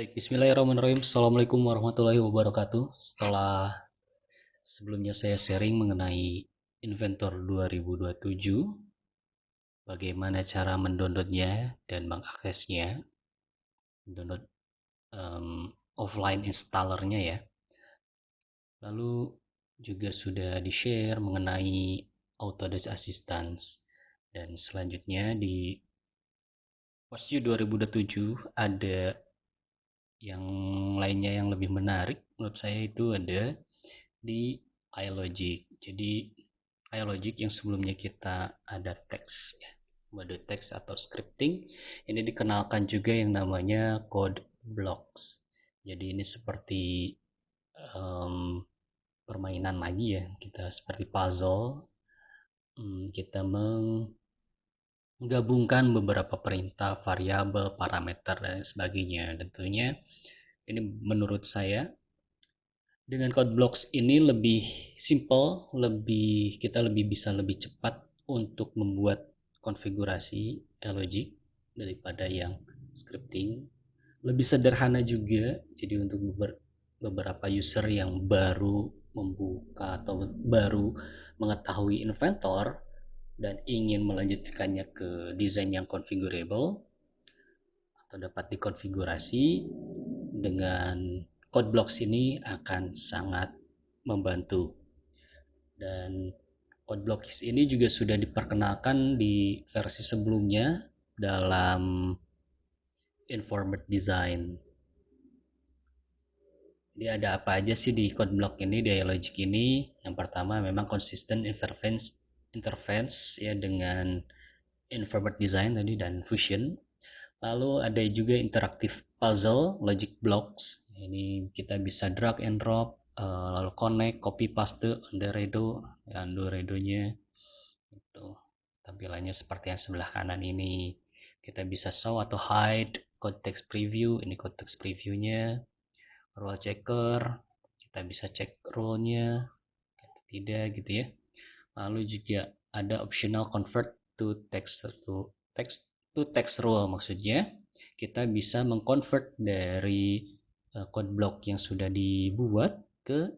Baik, bismillahirrahmanirrahim. Assalamualaikum warahmatullahi wabarakatuh. Setelah sebelumnya saya sharing mengenai Inventor 2027, bagaimana cara mendownloadnya dan mengaksesnya, download offline installernya ya. Lalu juga sudah di-share mengenai Autodesk Assistance. Dan selanjutnya di POSU 2027 ada yang lainnya yang lebih menarik menurut saya itu ada di iLogic. Jadi iLogic yang sebelumnya kita ada teks ya, mode teks atau scripting, ini dikenalkan juga yang namanya code blocks. Jadi ini seperti um, permainan lagi ya, kita seperti puzzle. Kita menggabungkan beberapa perintah, variabel, parameter dan sebagainya. Tentunya ini menurut saya dengan code blocks ini lebih simple, kita lebih bisa lebih cepat untuk membuat konfigurasi logic daripada yang scripting. Lebih sederhana juga, jadi untuk beberapa user yang baru membuka atau baru mengetahui Inventor dan ingin melanjutkannya ke desain yang configurable atau dapat dikonfigurasi dengan code blocks ini akan sangat membantu. Dan code blocks ini juga sudah diperkenalkan di versi sebelumnya dalam Informed Design. Jadi ada apa aja sih di code block ini, di iLogic ini? Yang pertama memang consistent interface ya dengan Informed Design tadi dan Fusion. Lalu ada juga interactive puzzle, logic blocks. Ini kita bisa drag and drop, lalu connect, copy paste, Andoredo-nya. Itu tampilannya seperti yang sebelah kanan ini. Kita bisa show atau hide, context preview, ini context previewnya, rule checker, kita bisa cek rule-nya atau tidak gitu ya. Lalu juga ada optional convert to text rule, maksudnya kita bisa mengconvert dari code block yang sudah dibuat ke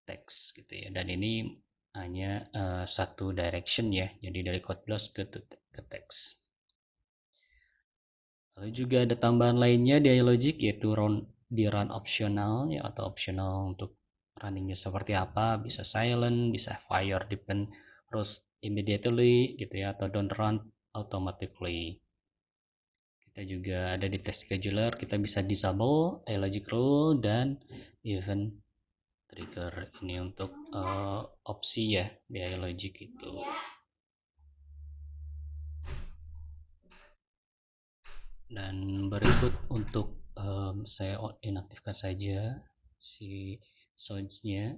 teks gitu ya. Dan ini hanya satu direction ya, jadi dari code block ke teks. Lalu juga ada tambahan lainnya di iLogic yaitu di run optional ya, atau optional untuk runningnya seperti apa, bisa silent, bisa fire depend rules immediately gitu ya, atau don't run automatically. Kita juga ada di test scheduler, kita bisa disable iLogic rule dan event trigger. Ini untuk opsi ya di iLogic itu. Dan berikut untuk saya inaktifkan saja si soundsnya.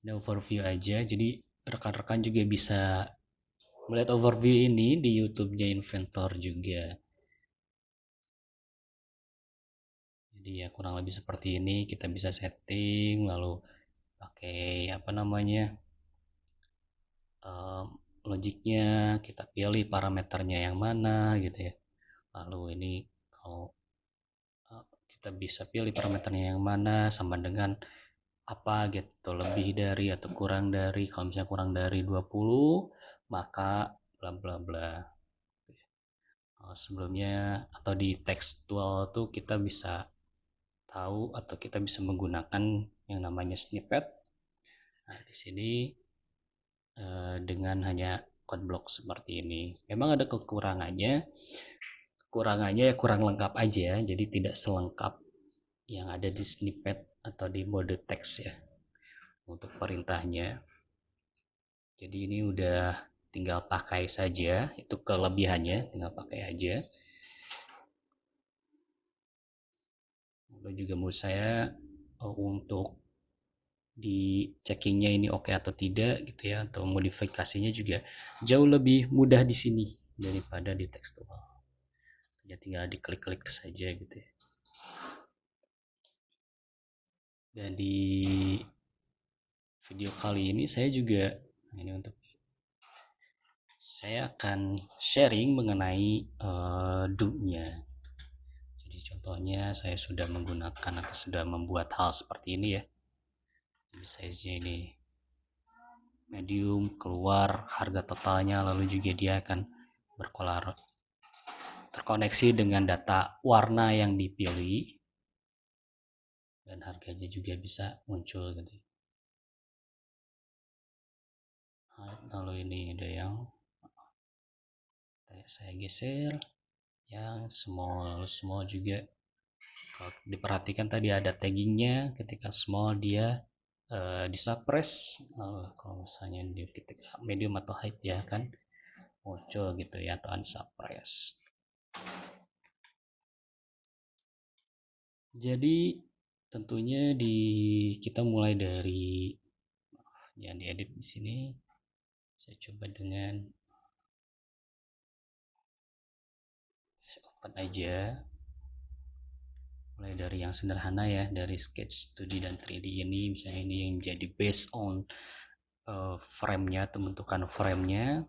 Ada overview aja, jadi rekan-rekan juga bisa melihat overview ini di YouTube-nya Inventor juga. Jadi ya kurang lebih seperti ini, kita bisa setting lalu pakai apa namanya logiknya, kita pilih parameternya yang mana gitu ya. Lalu ini kalau kita bisa pilih parameternya yang mana sama dengan apa gitu, lebih dari atau kurang dari. Kalau misalnya kurang dari 20 maka bla bla bla. Sebelumnya atau di tekstual tuh kita bisa tahu atau kita bisa menggunakan yang namanya snippet. Nah, di sini dengan hanya code block seperti ini. Memang ada kekurangannya. Kekurangannya ya kurang lengkap aja, jadi tidak selengkap yang ada di snippet atau di mode teks ya untuk perintahnya. Jadi ini udah tinggal pakai saja, itu kelebihannya, tinggal pakai aja. Lalu juga menurut saya untuk di checkingnya ini oke atau tidak gitu ya, atau modifikasinya juga jauh lebih mudah di sini daripada di tekstual. Ya tinggal diklik-klik saja gitu ya. Dan di video kali ini saya juga ini untuk saya akan sharing mengenai do-nya. Jadi Contohnya saya sudah menggunakan atau sudah membuat hal seperti ini ya. Size-nya ini medium, keluar harga totalnya, lalu juga dia akan terkoneksi dengan data warna yang dipilih dan harganya juga bisa muncul gitu. Lalu ini ada yang saya geser yang small juga. Kalau diperhatikan tadi ada taggingnya, ketika small dia disuppress. Kalau misalnya di ketika medium atau high ya kan muncul gitu ya, atau unsuppress. Jadi tentunya kita mulai dari yang diedit di sini. Saya coba dengan saya open aja. Mulai dari yang sederhana ya, dari sketch 2D dan 3D ini, misalnya ini yang jadi based on frame-nya atau bentukan frame-nya.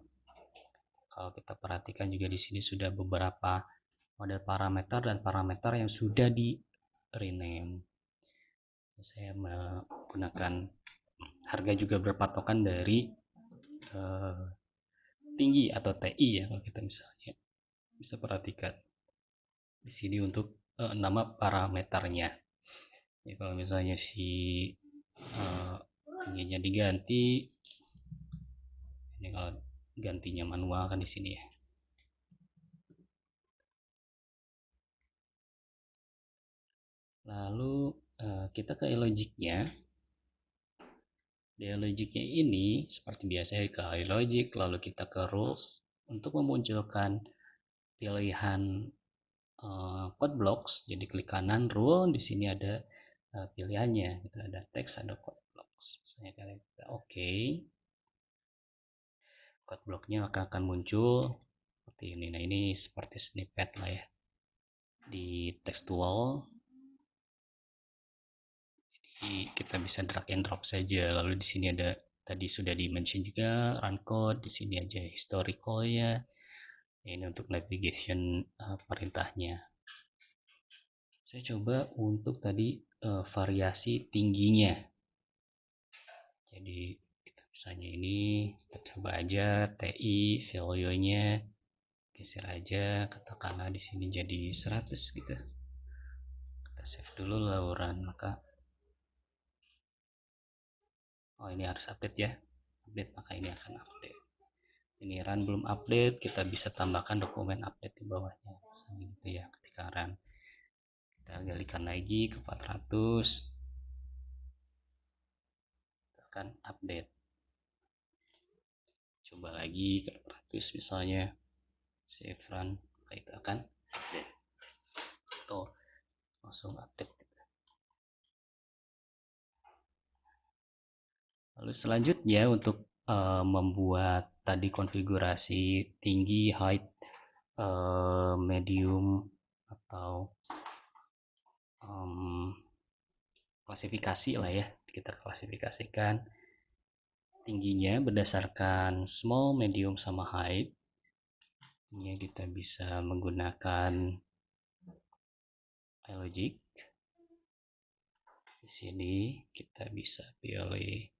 Kalau kita perhatikan juga di sini sudah beberapa model parameter dan parameter yang sudah di rename. Saya menggunakan harga juga berpatokan dari tinggi atau TI ya, kalau kita misalnya bisa perhatikan di sini untuk nama parameternya. Ya, kalau misalnya si tingginya diganti, ini kalau gantinya manual kan di sini ya. Lalu kita ke logiknya. Di logiknya ini seperti biasa ke logic, lalu kita ke rules untuk memunculkan pilihan code blocks. Jadi klik kanan rule, di sini ada pilihannya, gitu. Ada teks, ada code blocks. Misalnya kita oke, code blocknya akan muncul seperti ini. Nah ini seperti snippet lah ya di textual. Jadi kita bisa drag and drop saja. Lalu di sini ada tadi sudah di-mention juga run code, di sini aja historicalnya. Ini untuk navigation perintahnya. Saya coba untuk tadi variasi tingginya. Jadi kita misalnya ini kita coba aja TI value-nya geser aja, katakanlah di sini jadi 100 gitu. Kita save dulu lalu run, maka ini harus update ya. Update, maka ini akan update. Ini run belum update, kita bisa tambahkan dokumen update di bawahnya. Misalnya gitu ya, ketika run. Kita galikan lagi ke 400. Akan update. Coba lagi ke 400 misalnya. Save run, maka itu akan update. Tuh, langsung update. Lalu selanjutnya untuk membuat tadi konfigurasi tinggi, height, medium atau klasifikasi lah ya, kita klasifikasikan tingginya berdasarkan small, medium, sama height. Ini kita bisa menggunakan iLogic. Di sini kita bisa pilih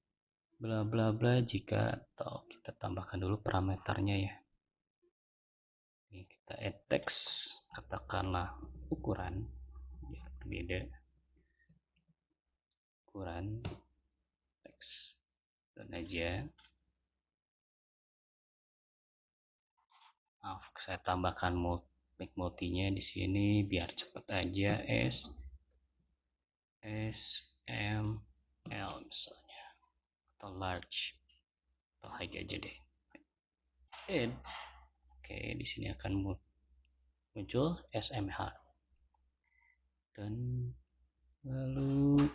bla bla bla jika, atau kita tambahkan dulu parameternya ya. Ini kita add text, katakanlah ukuran biar berbeda. Ukuran teks dan aja. Saya tambahkan multinya di sini biar cepat aja. S M L misalnya, atau large atau high aja deh. Add. Oke, di sini akan muncul SMH. Dan lalu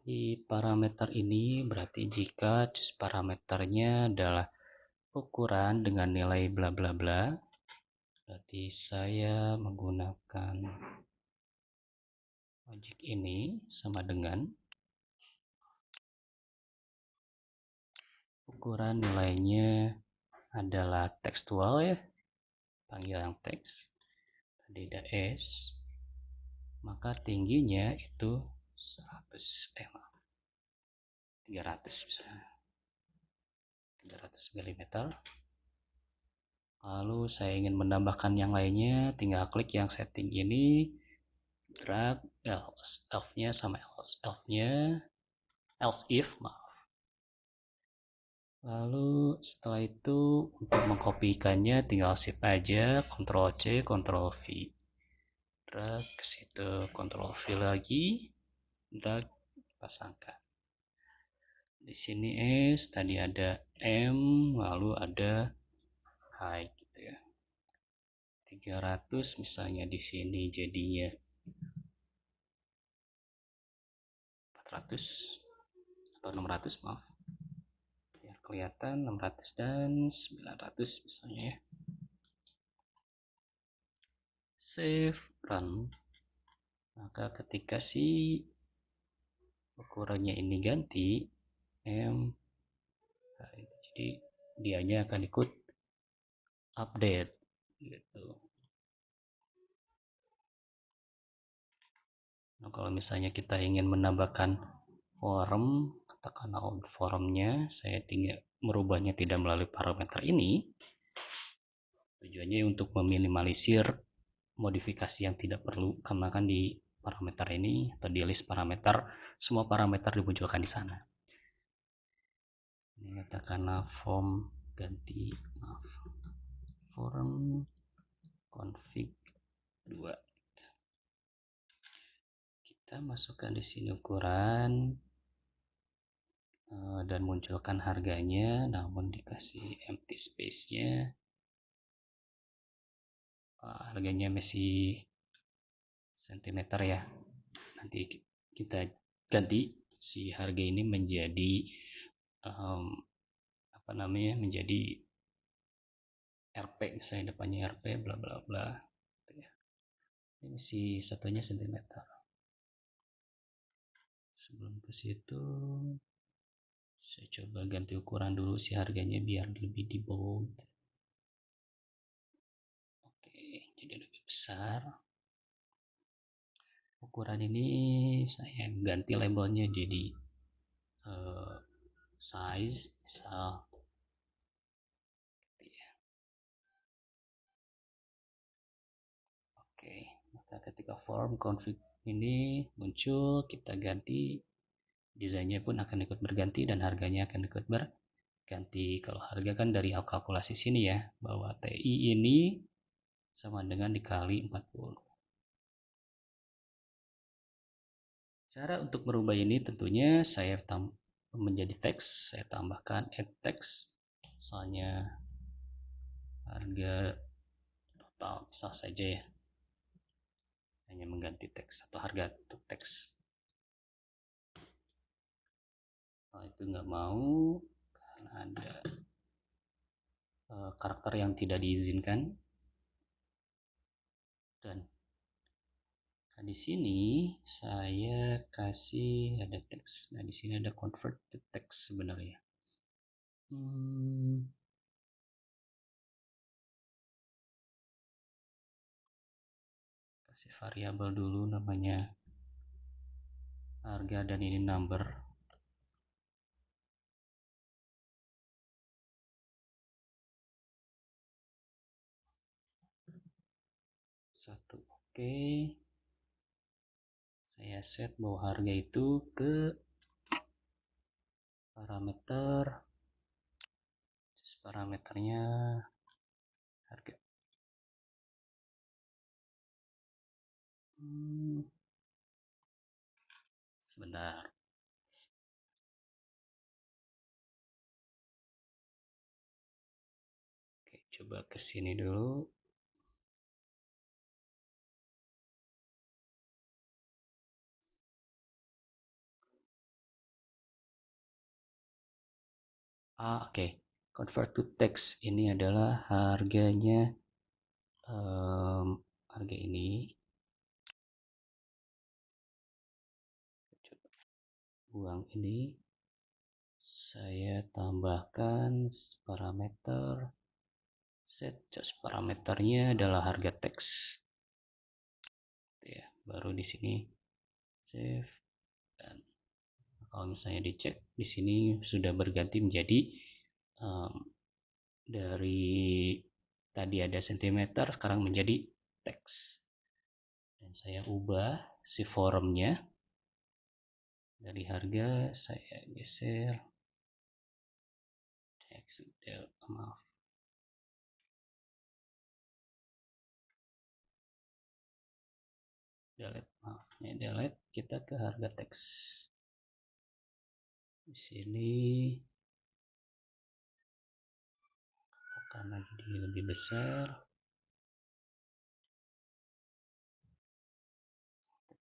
di parameter ini berarti jika parameternya adalah ukuran dengan nilai bla bla bla, berarti saya menggunakan logic ini sama dengan ukuran nilainya adalah tekstual ya, panggil yang teks. Tadi ada S, maka tingginya itu 100 300 misalnya 300 mm. Lalu saya ingin menambahkan yang lainnya, tinggal klik yang setting ini, drag else-nya sama else-nya, else if, maaf. Lalu setelah itu untuk mengkopikannya tinggal shift aja, Ctrl C, Ctrl V. Drag ke situ, Ctrl V lagi, drag pasangkan. Di sini S, tadi ada M, lalu ada high gitu ya. 300 misalnya di sini jadinya 400 atau 600, maaf. Biar kelihatan 600 dan 900 misalnya ya. Save, run. Maka ketika si ukurannya ini ganti M, jadi dianya akan ikut update gitu. Nah, kalau misalnya kita ingin menambahkan form, katakanlah formnya, saya tinggal merubahnya tidak melalui parameter ini. Tujuannya untuk meminimalisir modifikasi yang tidak perlu, karena kan di parameter ini atau di list parameter semua parameter dimunculkan di sana. Ini katakanlah form ganti, maaf, form config 2. Kita masukkan di sini ukuran dan munculkan harganya, namun dikasih empty space-nya. Harganya masih sentimeter ya. Nanti kita ganti si harga ini menjadi menjadi RP, misalnya depannya RP bla bla bla gitu ya. Ini si satunya sentimeter. Sebelum ke situ saya coba ganti ukuran dulu si harganya biar lebih di bold. Oke, jadi lebih besar. Ukuran ini saya ganti labelnya jadi size misal gitu ya. Oke, maka ketika form config ini muncul, kita ganti, desainnya pun akan ikut berganti dan harganya akan ikut berganti. Kalau harga kan dari kalkulasi sini ya, bahwa TI ini sama dengan dikali 40. Cara untuk merubah ini tentunya saya menjadi teks, saya tambahkan add text, misalnya harga total, sah saja ya, hanya mengganti teks atau harga untuk teks. Kalau itu nggak mau karena ada karakter yang tidak diizinkan, dan di sini saya kasih ada teks. Nah, di sini ada convert to text sebenarnya. Kasih variabel dulu namanya harga dan ini number. Satu, oke. Saya set bahwa harga itu ke parameter, parameternya harga. Sebentar. Oke, coba ke sini dulu. Oke. Convert to text ini adalah harganya, harga ini. Coba buang ini. Saya tambahkan parameter set, just parameternya adalah harga teks. Ya, baru di sini save. Dan kalau misalnya dicek di sini sudah berganti menjadi um, dari tadi ada sentimeter sekarang menjadi teks. Dan saya ubah si formnya dari harga, saya geser teks, maaf, delete, maaf ya, delete, kita ke harga teks. Di sini karena jadi lebih besar,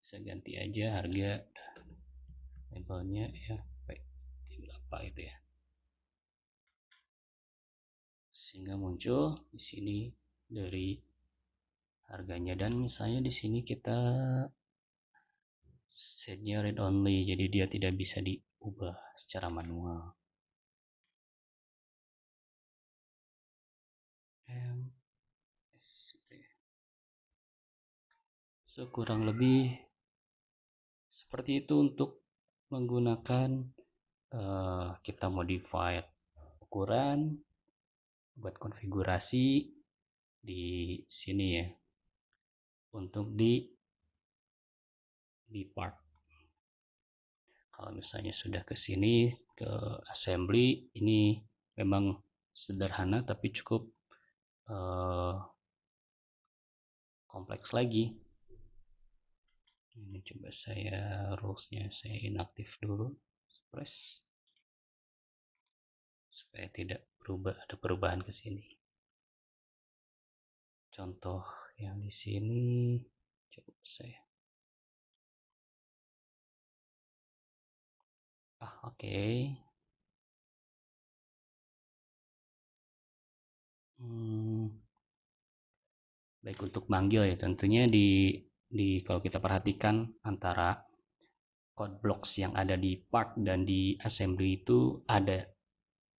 bisa ganti aja harga labelnya ya, berapa itu ya, sehingga muncul di sini dari harganya. Dan misalnya di sini kita setnya read only, jadi dia tidak bisa diubah secara manual. So kurang lebih seperti itu untuk menggunakan kita modify ukuran buat konfigurasi di sini ya, untuk di part. Kalau misalnya sudah ke sini ke assembly, ini memang sederhana tapi cukup kompleks lagi. Ini coba saya rulesnya saya inaktif dulu, press, supaya tidak ada perubahan ke sini. Contoh yang di sini coba saya oke. Baik, untuk manggil ya tentunya di kalau kita perhatikan antara code blocks yang ada di part dan di assembly itu ada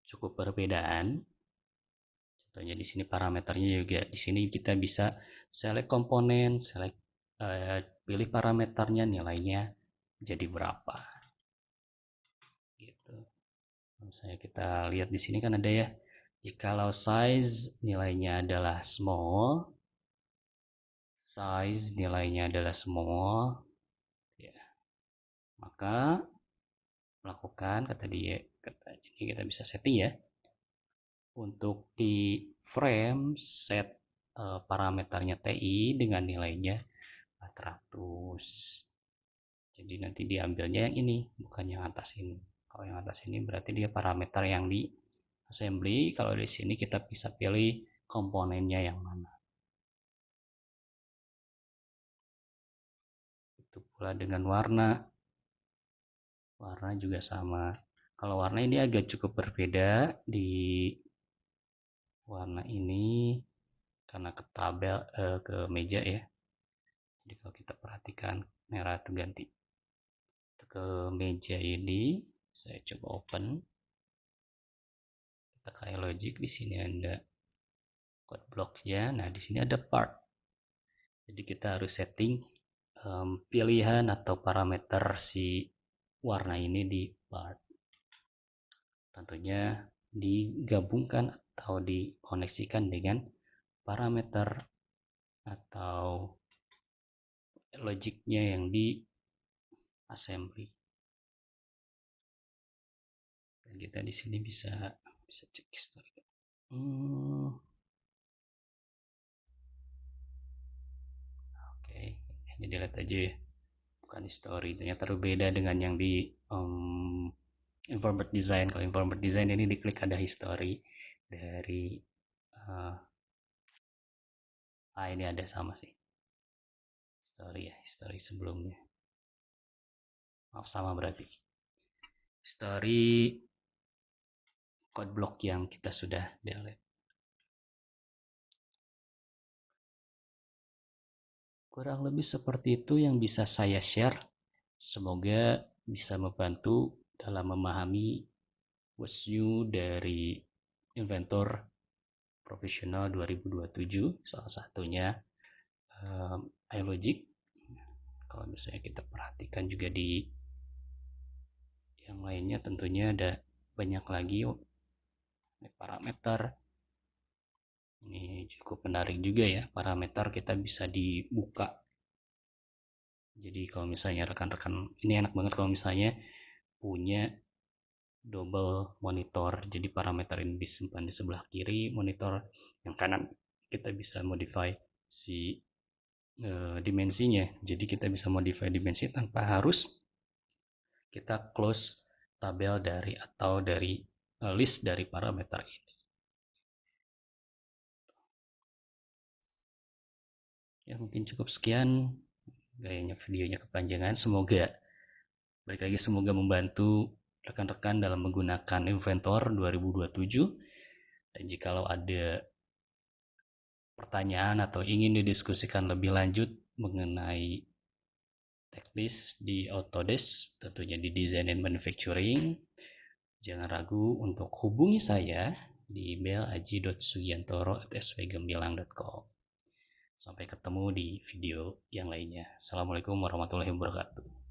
cukup perbedaan. Contohnya di sini parameternya juga, di sini kita bisa select komponen, pilih parameternya, nilainya jadi berapa. Gitu. Misalnya kita lihat di sini kan ada ya, jikalau size nilainya adalah small, ya, maka melakukan kata ini kita bisa setting ya, untuk di frame set parameternya TI dengan nilainya 400. Jadi nanti diambilnya yang ini, bukan yang atas ini. Kalau yang atas ini berarti dia parameter yang di assembly. Kalau di sini kita bisa pilih komponennya yang mana. Itu pula dengan warna. Warna juga sama. Kalau warna ini agak cukup berbeda di warna ini karena ke tabel ke meja ya. Jadi kalau kita perhatikan merah itu ganti ke meja ini. Saya coba open, kita kayak logic, di sini ada code blocknya. Nah di sini ada part, jadi kita harus setting pilihan atau parameter si warna ini di part. Tentunya digabungkan atau dikoneksikan dengan parameter atau logiknya yang di assembly. Dan kita di sini bisa cek history. Oke, ini dilihat aja ya, bukan history. Ternyata berbeda dengan yang di informative design. Kalau informative design ini diklik ada history dari ini ada sama sih, history sebelumnya, maaf sama berarti history code block yang kita sudah delete. Kurang lebih seperti itu yang bisa saya share. Semoga bisa membantu dalam memahami what's new dari Inventor Profesional 2027, salah satunya iLogic. kalau misalnya kita perhatikan juga di yang lainnya, tentunya ada banyak lagi parameter. Ini cukup menarik juga ya, parameter kita bisa dibuka. Jadi kalau misalnya rekan-rekan, ini enak banget kalau misalnya punya double monitor. Jadi parameter ini disimpan di sebelah kiri, monitor yang kanan kita bisa modify si dimensinya. Jadi kita bisa modify dimensi tanpa harus kita close tabel dari atau dari list dari parameter ini. Ya mungkin cukup sekian, gayanya videonya kepanjangan. Semoga membantu rekan-rekan dalam menggunakan Inventor 2027. Dan jikalau ada pertanyaan atau ingin didiskusikan lebih lanjut mengenai teknis di Autodesk, tentunya di Design and Manufacturing, jangan ragu untuk hubungi saya di email aji.sugiantoro@svgemilang.com. Sampai ketemu di video yang lainnya. Assalamualaikum warahmatullahi wabarakatuh.